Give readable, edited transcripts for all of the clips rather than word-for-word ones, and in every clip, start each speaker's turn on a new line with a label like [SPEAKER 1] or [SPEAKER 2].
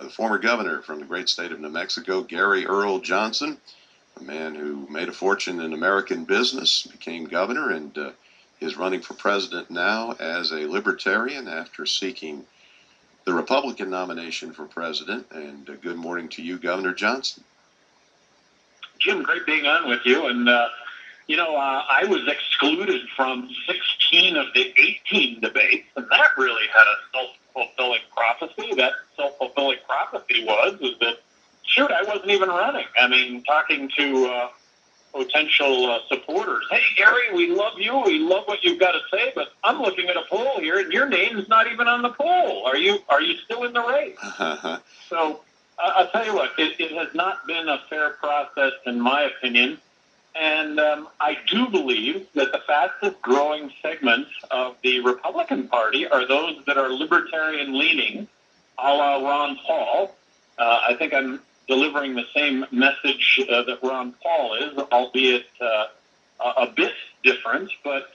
[SPEAKER 1] the former governor from the great state of New Mexico, Gary Earl Johnson, a man who made a fortune in American business, became governor, and is running for president now as a libertarian after seeking the Republican nomination for president. And good morning to you, Governor Johnson.
[SPEAKER 2] Jim, great being on with you. And, I was excluded from 16 of the 18 debates, and that really had a self-fulfilling prophecy. That self-fulfilling prophecy was that, shoot, I wasn't even running. I mean, talking to potential supporters. Hey, Gary, we love you. We love what you've got to say, but I'm looking at a poll here, and your name's not even on the poll. Are you still in the race? So I'll tell you what, it has not been a fair process, in my opinion. And I do believe that the fastest growing segments of the Republican Party are those that are libertarian-leaning, a la Ron Paul. I think I'm delivering the same message that Ron Paul is, albeit a bit different. But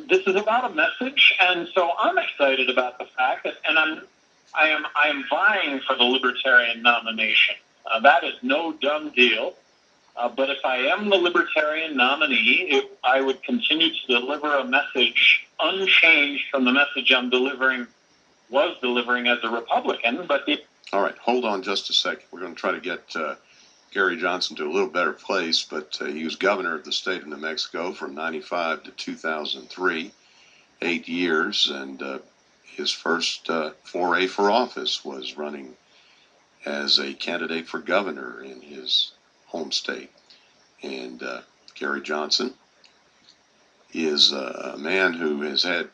[SPEAKER 2] this is about a message, and so I'm excited about the fact that, and I am vying for the Libertarian nomination. That is no done deal. But if I am the Libertarian nominee, I would continue to deliver a message unchanged from the message was delivering as a Republican. But
[SPEAKER 1] all right, hold on just a second. We're going to try to get Gary Johnson to a little better place, but he was governor of the state of New Mexico from 1995 to 2003, 8 years, and his first foray for office was running as a candidate for governor in his home state. And Gary Johnson is a man who has had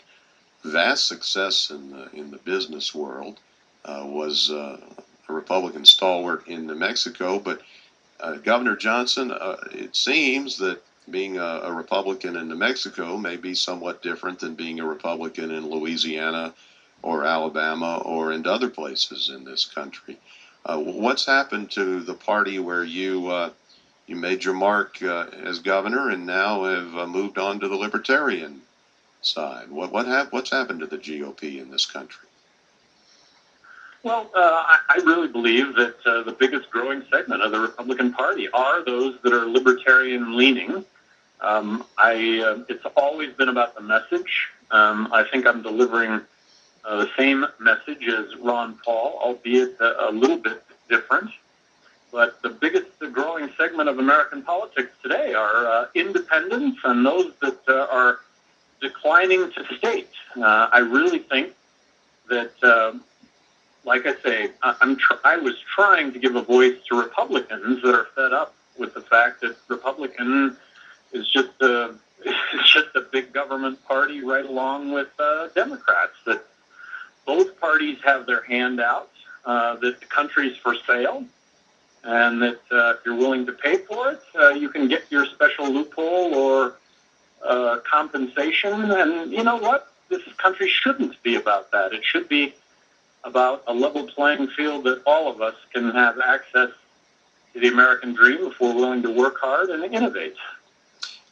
[SPEAKER 1] vast success in the business world, was a Republican stalwart in New Mexico, but Governor Johnson, it seems that being a Republican in New Mexico may be somewhat different than being a Republican in Louisiana or Alabama or in other places in this country. What's happened to the party where you made your mark as governor and now have moved on to the Libertarian side? What's happened to the GOP in this country?
[SPEAKER 2] Well, I really believe that the biggest growing segment of the Republican Party are those that are libertarian-leaning. It's always been about the message. I think I'm delivering the same message as Ron Paul, albeit a little bit different. But the biggest growing segment of American politics today are independents and those that are declining to state. I really think that, like I say, I was trying to give a voice to Republicans that are fed up with the fact that Republican is just a big government party right along with Democrats, that both parties have their hand out, that the country's for sale, and that if you're willing to pay for it, you can get your special loophole or compensation. And you know what? This country shouldn't be about that. It should be about a level playing field that all of us can have access to the American dream if we're willing to work hard and innovate.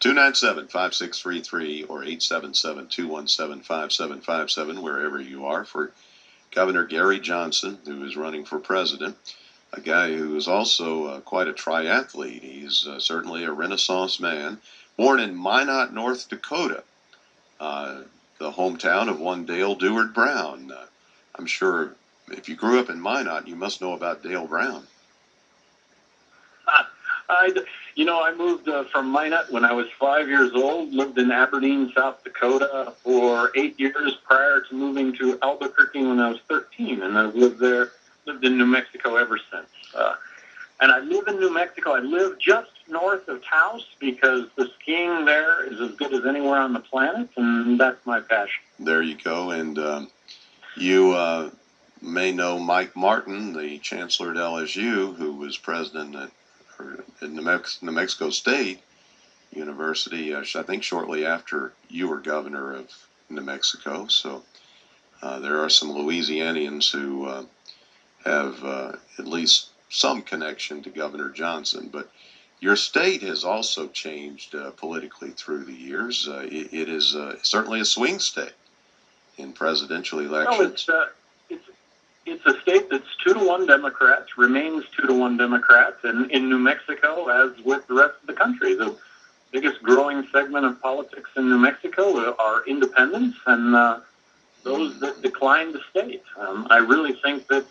[SPEAKER 1] 297-5633 or 877-217-5757, wherever you are, for Governor Gary Johnson, who is running for president, a guy who is also quite a triathlete. He's certainly a Renaissance man, born in Minot, North Dakota, the hometown of one Dale Deward Brown. I'm sure if you grew up in Minot, you must know about Dale Brown.
[SPEAKER 2] I moved from Minot when I was 5 years old, lived in Aberdeen, South Dakota for 8 years prior to moving to Albuquerque when I was 13, and I've lived in New Mexico ever since. And I live in New Mexico. I live just north of Taos because the skiing there is as good as anywhere on the planet, and that's my passion.
[SPEAKER 1] There you go. And you may know Mike Martin, the chancellor at LSU, who was president at New Mexico State University, I think shortly after you were governor of New Mexico. So there are some Louisianians who have at least some connection to Governor Johnson. But your state has also changed politically through the years. It is certainly a swing state in presidential elections.
[SPEAKER 2] No, it's a state that's 2-to-1 Democrats, remains 2-to-1 Democrats, and in New Mexico, as with the rest of the country, the biggest growing segment of politics in New Mexico are independents and those that decline to state. I really think that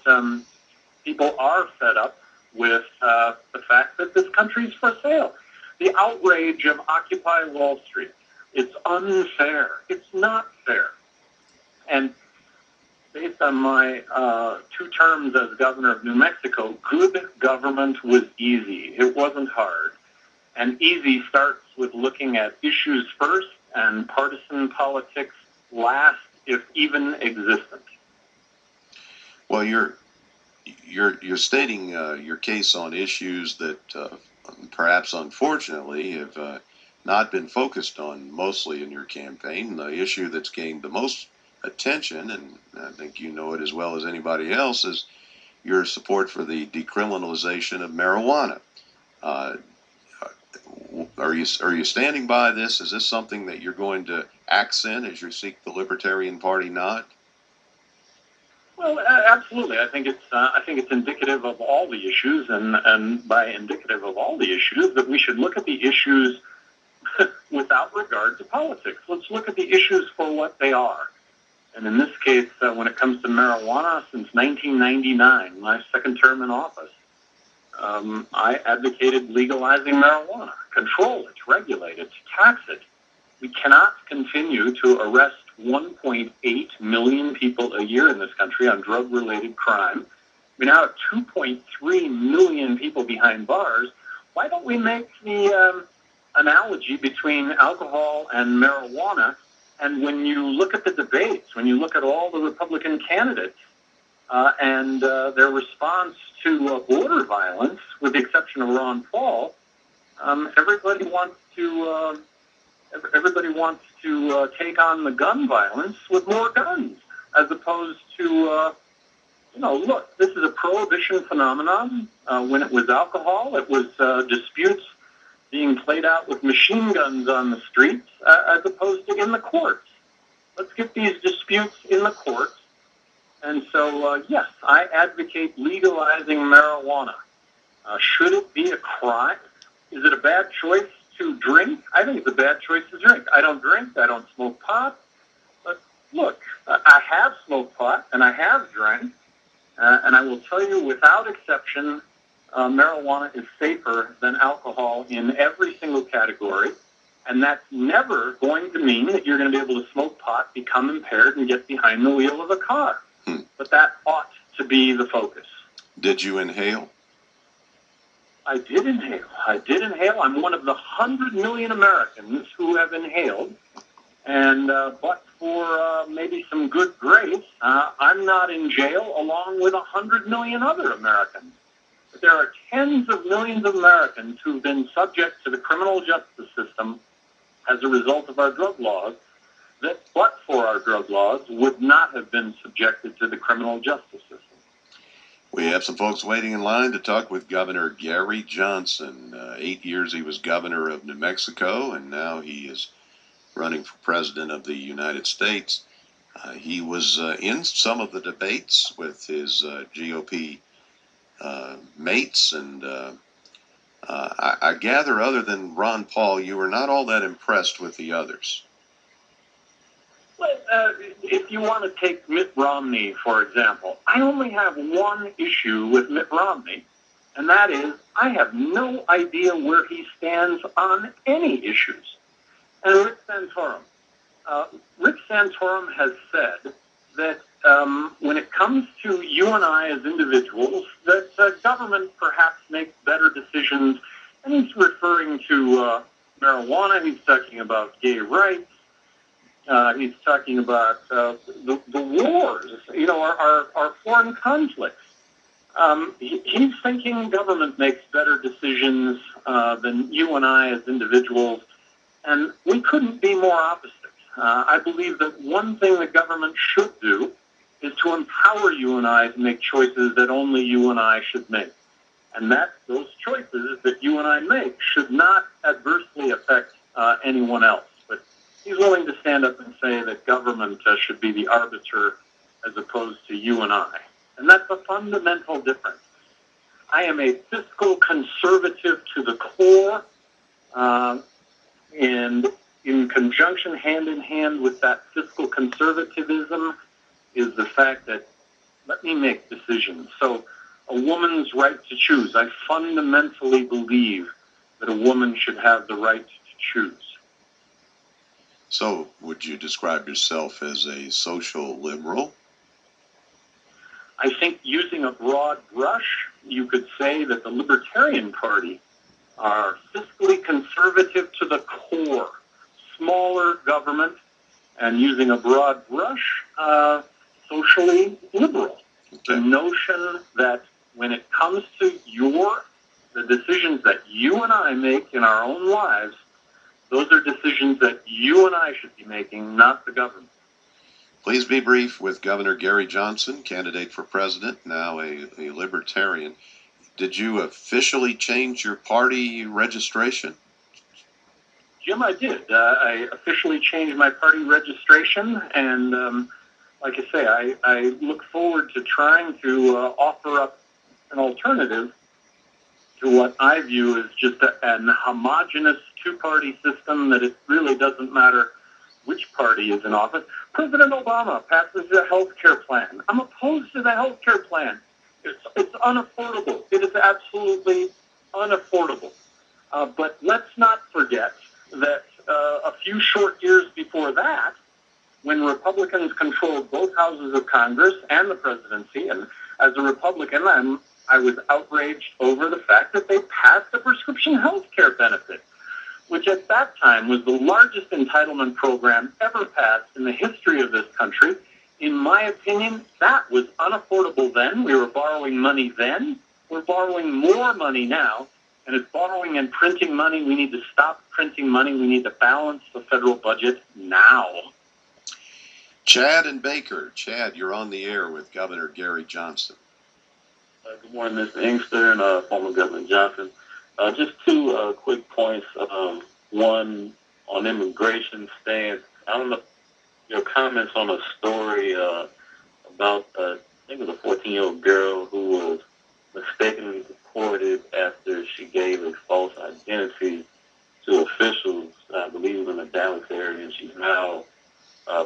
[SPEAKER 2] people are fed up with the fact that this country's for sale. The outrage of Occupy Wall Street. It's unfair. It's not fair. And based on my 2 terms as governor of New Mexico, good government was easy. It wasn't hard. And easy starts with looking at issues first and partisan politics last, if even existent.
[SPEAKER 1] Well, you're stating your case on issues that perhaps unfortunately have not been focused on mostly in your campaign. The issue that's gained the most attention, and I think you know it as well as anybody else, is your support for the decriminalization of marijuana. Are you standing by this? Is this something that you're going to accent as you seek the Libertarian Party nod?
[SPEAKER 2] Well, absolutely. I think it's indicative of all the issues, and by indicative of all the issues, that we should look at the issues without regard to politics. Let's look at the issues for what they are. And in this case, when it comes to marijuana, since 1999, my second term in office, I advocated legalizing marijuana, control it, regulate it, tax it. We cannot continue to arrest 1.8 million people a year in this country on drug-related crime. We now have 2.3 million people behind bars. Why don't we make the analogy between alcohol and marijuana? And when you look at the debates, when you look at all the Republican candidates and their response to border violence, with the exception of Ron Paul, everybody wants to take on the gun violence with more guns, as opposed to look, this is a prohibition phenomenon. When it was alcohol, it was disputes being played out with machine guns on the streets, as opposed to in the courts. Let's get these disputes in the courts. And so, yes, I advocate legalizing marijuana. Should it be a crime? Is it a bad choice to drink? I think it's a bad choice to drink. I don't drink. I don't smoke pot. But look, I have smoked pot and I have drank. And I will tell you, without exception, marijuana is safer than alcohol in every single category. And that's never going to mean that you're going to be able to smoke pot, become impaired, and get behind the wheel of a car. But that ought to be the focus.
[SPEAKER 1] Did you inhale?
[SPEAKER 2] I did inhale. I'm one of the 100 million Americans who have inhaled. And but for maybe some good grace, I'm not in jail along with 100 million other Americans. But there are tens of millions of Americans who've been subject to the criminal justice system as a result of our drug laws that, but for our drug laws, would not have been subjected to the criminal justice system.
[SPEAKER 1] We have some folks waiting in line to talk with Governor Gary Johnson. 8 years he was governor of New Mexico, and now he is running for president of the United States. He was in some of the debates with his GOP mates, and I gather, other than Ron Paul, you were not all that impressed with the others.
[SPEAKER 2] Well, if you want to take Mitt Romney, for example, I only have one issue with Mitt Romney, and that is I have no idea where he stands on any issues. And Rick Santorum. Rick Santorum has said that when it comes to you and I as individuals, that government perhaps makes better decisions. And he's referring to marijuana. He's talking about gay rights. He's talking about the wars, our foreign conflicts. He's thinking government makes better decisions than you and I as individuals. And we couldn't be more opposite. I believe that one thing the government should do is to empower you and I to make choices that only you and I should make. And that those choices that you and I make should not adversely affect anyone else. But he's willing to stand up and say that government should be the arbiter as opposed to you and I. And that's a fundamental difference. I am a fiscal conservative to the core, and in conjunction, hand in hand with that fiscal conservatism, is the fact that let me make decisions. So a woman's right to choose. I fundamentally believe that a woman should have the right to choose.
[SPEAKER 1] So would you describe yourself as a social liberal?
[SPEAKER 2] I think using a broad brush, you could say that the Libertarian Party are fiscally conservative to the core, smaller government, and using a broad brush, socially liberal. Okay. The notion that when it comes to the decisions that you and I make in our own lives, those are decisions that you and I should be making, not the government.
[SPEAKER 1] Please be brief with Governor Gary Johnson, candidate for president, now a libertarian. Did you officially change your party registration?
[SPEAKER 2] Jim, I did. I officially changed my party registration, and like I say, I look forward to trying to offer up an alternative to what I view as just an homogenous two-party system that it really doesn't matter which party is in office. President Obama passes a health care plan. I'm opposed to the health care plan. It's unaffordable. It is absolutely unaffordable. But let's not forget that a few short years before that, when Republicans controlled both houses of Congress and the presidency, and as a Republican, I was outraged over the fact that they passed a prescription health care benefit, which at that time was the largest entitlement program ever passed in the history of this country. In my opinion, that was unaffordable then. We were borrowing money then. We're borrowing more money now. And it's borrowing and printing money. We need to stop printing money. We need to balance the federal budget now.
[SPEAKER 1] Chad and Baker. Chad, you're on the air with Governor Gary Johnson.
[SPEAKER 3] Good morning, Mr. Inkster and former Governor Johnson. Just two quick points. One, on immigration stance. I don't know your comments on a story about, I think it was a 14-year-old girl who was mistakenly deported after she gave a false identity to officials. I believe it was in the Dallas area, and she's now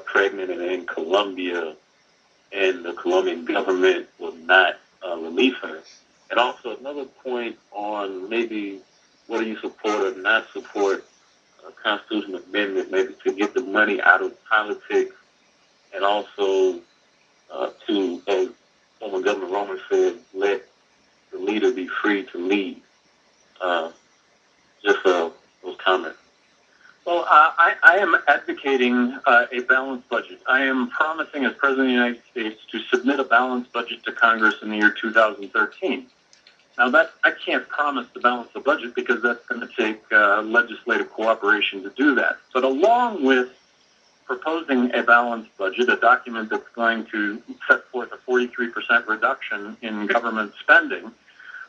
[SPEAKER 3] pregnant and in Colombia, and the Colombian government will not release her. And also another point on maybe whether you support or not support a constitutional amendment, maybe to get the money out of politics, and also to, as former Governor Roman said, let the leader be free to lead. Just those comments.
[SPEAKER 2] Well, I am advocating a balanced budget. I am promising as President of the United States to submit a balanced budget to Congress in the year 2013. Now, I can't promise to balance the budget because that's going to take legislative cooperation to do that. But along with proposing a balanced budget, a document that's going to set forth a 43% reduction in government spending,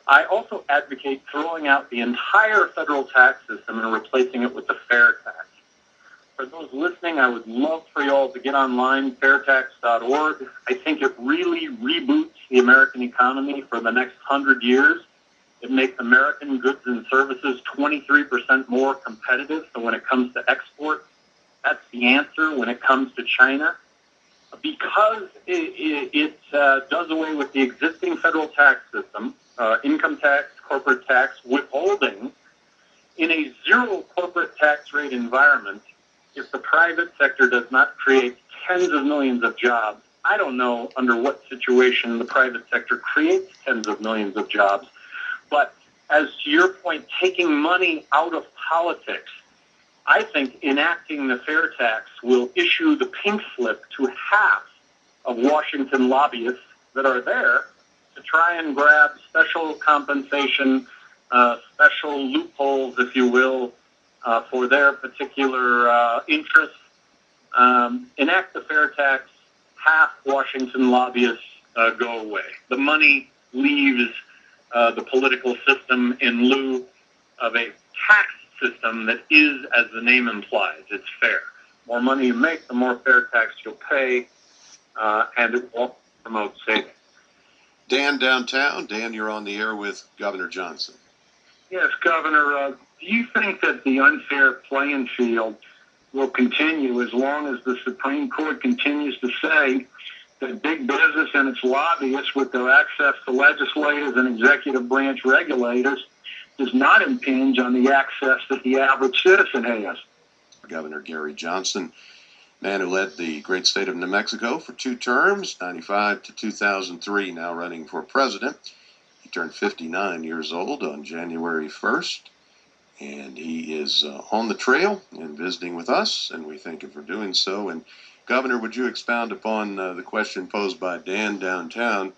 [SPEAKER 2] I also advocate throwing out the entire federal tax system and replacing it with the fair tax. For those listening, I would love for you all to get online, fairtax.org. I think it really reboots the American economy for the next 100 years. It makes American goods and services 23% more competitive. So when it comes to export, that's the answer when it comes to China. Because it does away with the existing federal tax system, income tax, corporate tax, withholding, in a zero corporate tax rate environment, if the private sector does not create tens of millions of jobs, I don't know under what situation the private sector creates tens of millions of jobs. But as to your point, taking money out of politics, I think enacting the fair tax will issue the pink slip to half of Washington lobbyists that are there to try and grab special compensation, special loopholes, if you will, for their particular interests. Enact the fair tax, half Washington lobbyists go away. The money leaves the political system in lieu of a tax system that is, as the name implies, it's fair. More money you make, the more fair tax you'll pay, and it won't promote saving.
[SPEAKER 1] Dan downtown. Dan, you're on the air with Governor Johnson.
[SPEAKER 4] Yes, Governor, do you think that the unfair playing field will continue as long as the Supreme Court continues to say that big business and its lobbyists, with their access to legislators and executive branch regulators, does not impinge on the access that the average citizen has?
[SPEAKER 1] Governor Gary Johnson, man who led the great state of New Mexico for 2 terms, 95 to 2003, now running for president. He turned 59 years old on January 1st, and he is on the trail and visiting with us, and we thank him for doing so. And Governor, would you expound upon the question posed by Dan downtown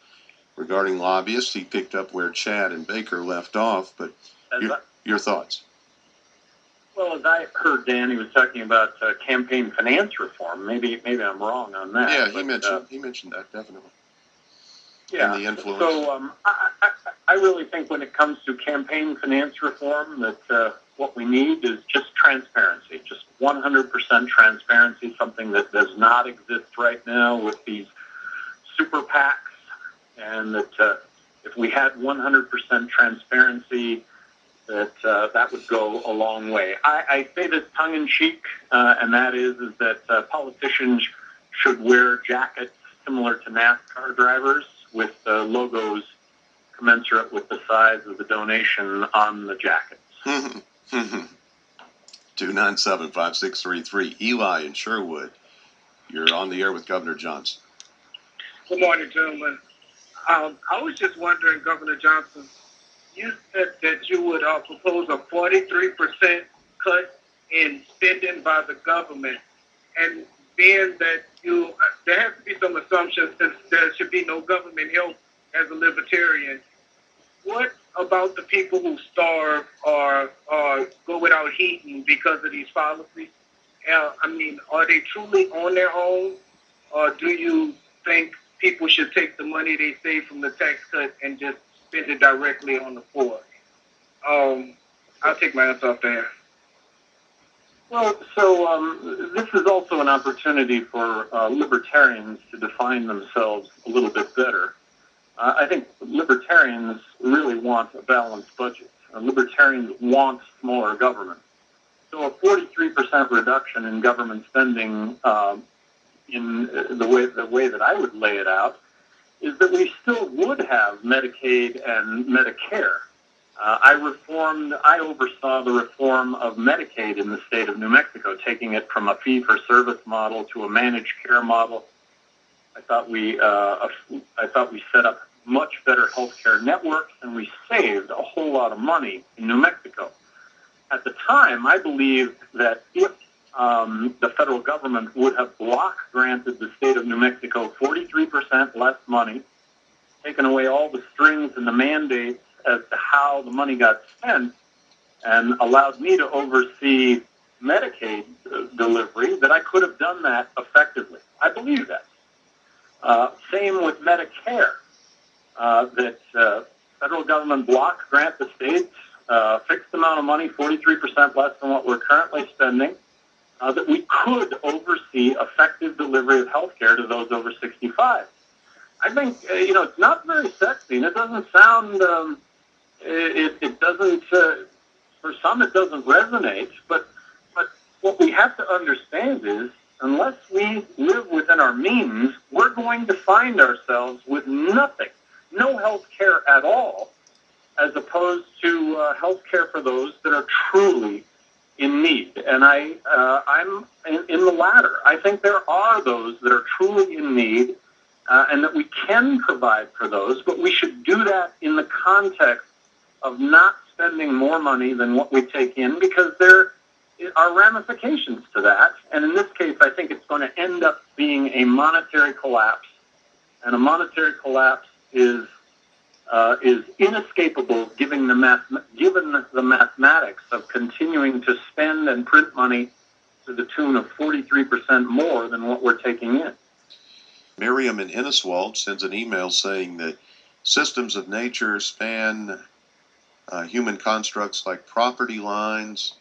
[SPEAKER 1] regarding lobbyists? He picked up where Chad and Baker left off, but your thoughts.
[SPEAKER 3] Well, as I heard Dan, he was talking about campaign finance reform. Maybe I'm wrong on that.
[SPEAKER 1] Yeah, he mentioned that, definitely.
[SPEAKER 3] Yeah.
[SPEAKER 1] And the influence.
[SPEAKER 3] So I really think when it comes to campaign finance reform that what we need is just transparency, just 100% transparency, something that does not exist right now with these Superpacks, and that if we had 100% transparency, that would go a long way. I say this tongue-in-cheek, and that is that politicians should wear jackets similar to NASCAR drivers with logos commensurate with the size of the donation on the jackets.
[SPEAKER 1] 297-5633. Eli in Sherwood, you're on the air with Governor Johnson.
[SPEAKER 5] Good morning, gentlemen. I was just wondering, Governor Johnson, you said that you would propose a 43% cut in spending by the government, and being that there has to be some assumptions since there should be no government help as a libertarian. What about the people who starve or go without heating because of these policies? Are they truly on their own, or do you think people should take the money they save from the tax cut and just spend it directly on the poor? I'll take my answer off there.
[SPEAKER 3] Well, so this is also an opportunity for libertarians to define themselves a little bit better. I think libertarians really want a balanced budget. Libertarians want smaller government. So a 43% reduction in government spending in the way that I would lay it out is that we still would have Medicaid and Medicare. I oversaw the reform of Medicaid in the state of New Mexico, taking it from a fee-for-service model to a managed care model. I thought we set up much better healthcare networks, and we saved a whole lot of money in New Mexico. At the time, I believed that if the federal government would have block granted the state of New Mexico 43% less money, taken away all the strings and the mandates as to how the money got spent, and allowed me to oversee Medicaid delivery, that I could have done that effectively. I believe that. Same with Medicare, that federal government block grant the states fixed amount of money, 43% less than what we're currently spending, that we could oversee effective delivery of health care to those over 65. I think, it's not very sexy, and it doesn't sound, it doesn't, for some it doesn't resonate, but what we have to understand is, unless we live within our means, we're going to find ourselves with nothing, no health care at all, as opposed to health care for those that are truly in need. And I'm in the latter. I think there are those that are truly in need, and that we can provide for those, but we should do that in the context of not spending more money than what we take in, because there are ramifications to that. And in this case, I think it's going to end up being a monetary collapse. And a monetary collapse is inescapable given the mathematics of continuing to spend and print money to the tune of 43% more than what we're taking in.
[SPEAKER 1] Miriam in Inniswald sends an email saying that systems of nature span human constructs like property lines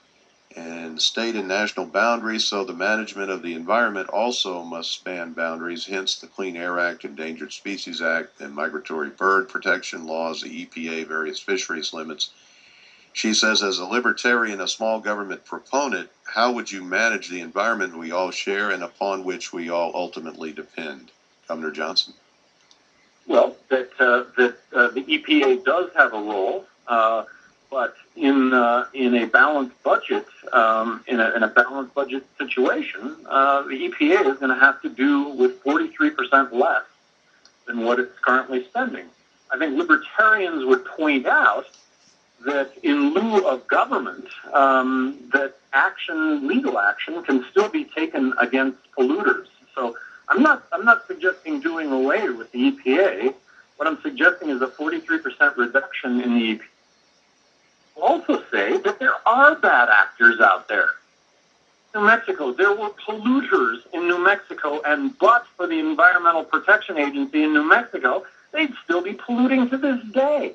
[SPEAKER 1] and state and national boundaries, so the management of the environment also must span boundaries, hence the Clean Air Act, Endangered Species Act, and migratory bird protection laws, the EPA, various fisheries limits. She says, as a libertarian, a small government proponent, how would you manage the environment we all share and upon which we all ultimately depend? Governor Johnson.
[SPEAKER 3] Well, the EPA does have a role, but in a balanced budget, in a balanced budget situation, the EPA is going to have to do with 43% less than what it's currently spending. I think libertarians would point out that in lieu of government, that legal action can still be taken against polluters. So I'm not suggesting doing away with the EPA. What I'm suggesting is a 43% reduction in the EPA. I'll also say that there are bad actors out there. New Mexico, there were polluters in New Mexico, and but for the Environmental Protection Agency in New Mexico, they'd still be polluting to this day.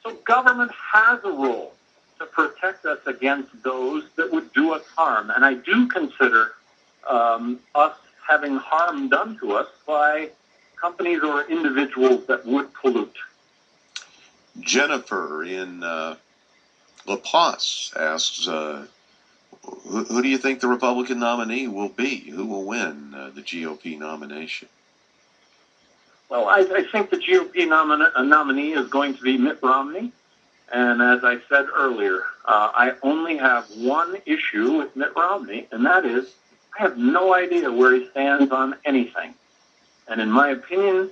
[SPEAKER 3] So government has a role to protect us against those that would do us harm. And I do consider us having harm done to us by companies or individuals that would pollute.
[SPEAKER 1] Jennifer in La Paz asks, who do you think the Republican nominee will be? Who will win the GOP nomination?
[SPEAKER 3] Well, I think the GOP nominee is going to be Mitt Romney. And as I said earlier, I only have one issue with Mitt Romney, and that is I have no idea where he stands on anything. And in my opinion,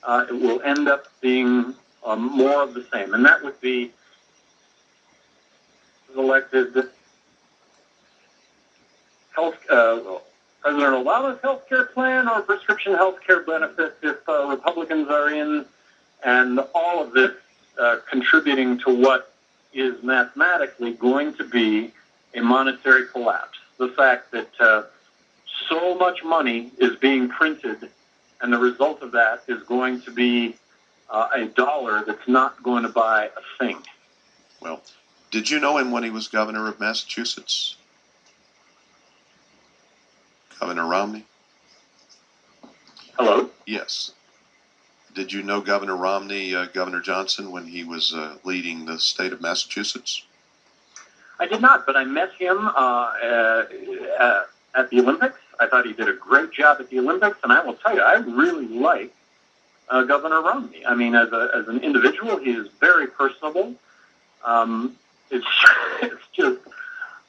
[SPEAKER 3] it will end up being more of the same. And that would be elected President Obama's health care plan or prescription health care benefits if Republicans are in, and all of this contributing to what is mathematically going to be a monetary collapse. The fact that so much money is being printed, and the result of that is going to be a dollar that's not going to buy a thing.
[SPEAKER 1] Well, did you know him when he was governor of Massachusetts? Governor Romney?
[SPEAKER 3] Hello?
[SPEAKER 1] Yes. Did you know Governor Romney, Governor Johnson, when he was leading the state of Massachusetts?
[SPEAKER 3] I did not, but I met him at the Olympics. I thought he did a great job at the Olympics, and I will tell you, I really like Governor Romney. I mean, as an individual, he is very personable. It's just,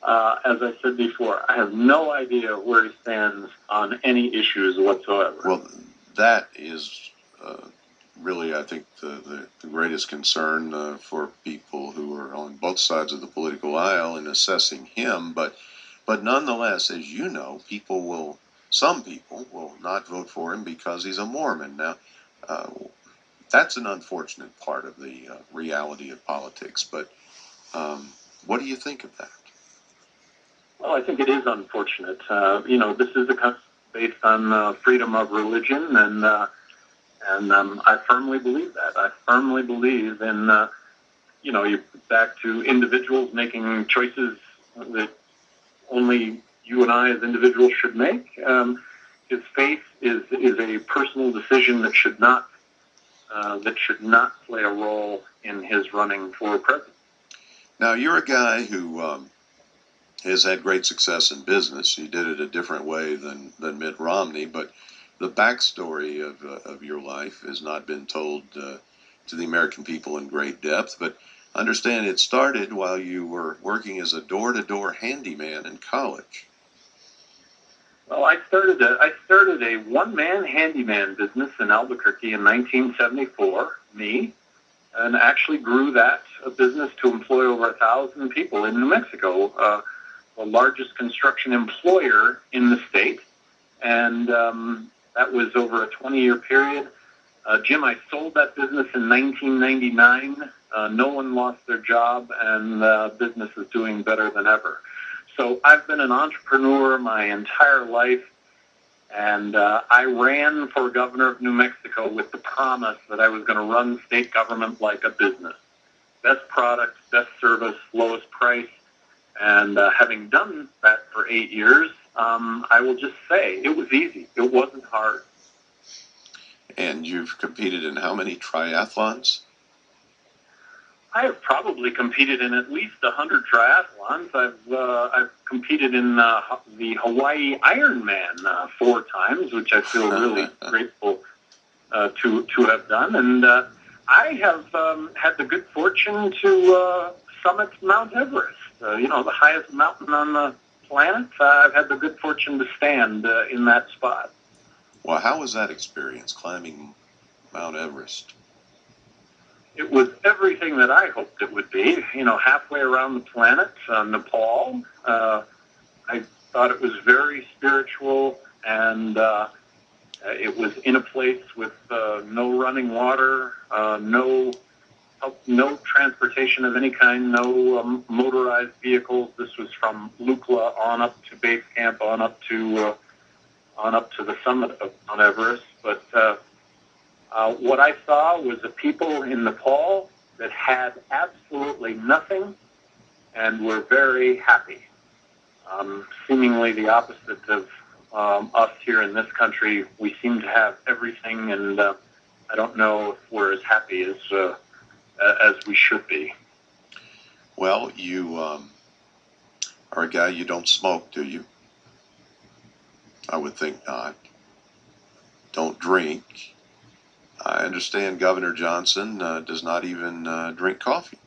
[SPEAKER 3] as I said before, I have no idea where he stands on any issues whatsoever.
[SPEAKER 1] Well, that is really, I think, the greatest concern for people who are on both sides of the political aisle in assessing him. But nonetheless, as you know, some people will not vote for him because he's a Mormon. Now, that's an unfortunate part of the reality of politics. But what do you think of that?
[SPEAKER 3] Well, I think it is unfortunate. This is a country based on freedom of religion, and I firmly believe that. I firmly believe in, you back to individuals making choices that only you and I as individuals should make. His faith is a personal decision that should not play a role in his running for president.
[SPEAKER 1] Now, you're a guy who has had great success in business. You did it a different way than Mitt Romney, but the backstory of your life has not been told to the American people in great depth. But understand it started while you were working as a door-to-door handyman in college.
[SPEAKER 3] Well, I started a one-man handyman business in Albuquerque in 1974, and actually grew that business to employ over 1,000 people in New Mexico, the largest construction employer in the state, and that was over a 20-year period. Jim, I sold that business in 1999. No one lost their job, and the business is doing better than ever. So I've been an entrepreneur my entire life, and I ran for governor of New Mexico with the promise that I was going to run state government like a business. Best product, best service, lowest price,
[SPEAKER 2] And having done that for 8 years, I will just say it was easy. It wasn't hard.
[SPEAKER 1] And you've competed in how many triathlons?
[SPEAKER 2] I have probably competed in at least 100 triathlons. I've competed in the Hawaii Ironman 4 times, which I feel really grateful to have done. And I have had the good fortune to summit Mount Everest, the highest mountain on the planet. I've had the good fortune to stand in that spot.
[SPEAKER 1] Well, how was that experience, climbing Mount Everest?
[SPEAKER 2] It was everything that I hoped it would be. Halfway around the planet, Nepal. I thought it was very spiritual, and it was in a place with no running water, no transportation of any kind, no motorized vehicles. This was from Lukla on up to base camp, on up to the summit of Mount Everest. But what I saw was a people in Nepal that had absolutely nothing and were very happy. Seemingly the opposite of us here in this country. We seem to have everything, and I don't know if we're as happy as we should be.
[SPEAKER 1] Well, you are a guy, you don't smoke, do you? I would think not. Don't drink. I understand Governor Johnson does not even drink coffee.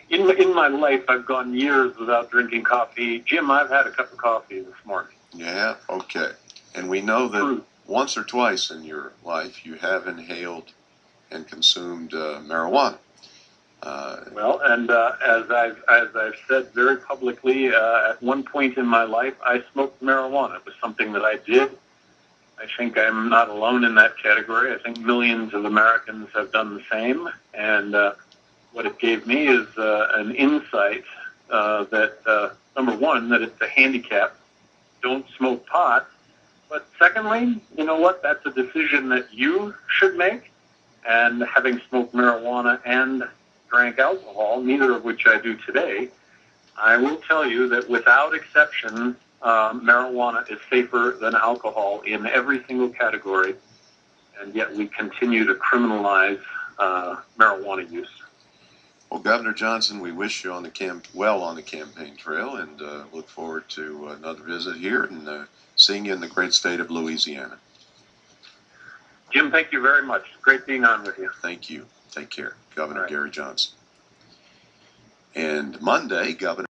[SPEAKER 2] In my life, I've gone years without drinking coffee. Jim, I've had a cup of coffee this morning.
[SPEAKER 1] Yeah, okay. And we know that once or twice in your life you have inhaled and consumed marijuana.
[SPEAKER 2] As I've said very publicly, at one point in my life, I smoked marijuana. It was something that I did. I think I'm not alone in that category. I think millions of Americans have done the same. And what it gave me is an insight that, number one, that it's a handicap. Don't smoke pot. But secondly, you know what? That's a decision that you should make. And having smoked marijuana and drank alcohol, neither of which I do today, I will tell you that without exception, marijuana is safer than alcohol in every single category, and yet we continue to criminalize marijuana use.
[SPEAKER 1] Well, Governor Johnson, we wish you on the campaign trail, and look forward to another visit here and seeing you in the great state of Louisiana.
[SPEAKER 2] Jim, thank you very much. Great being on with you.
[SPEAKER 1] Thank you. Take care. Governor Gary Johnson. And Monday, Governor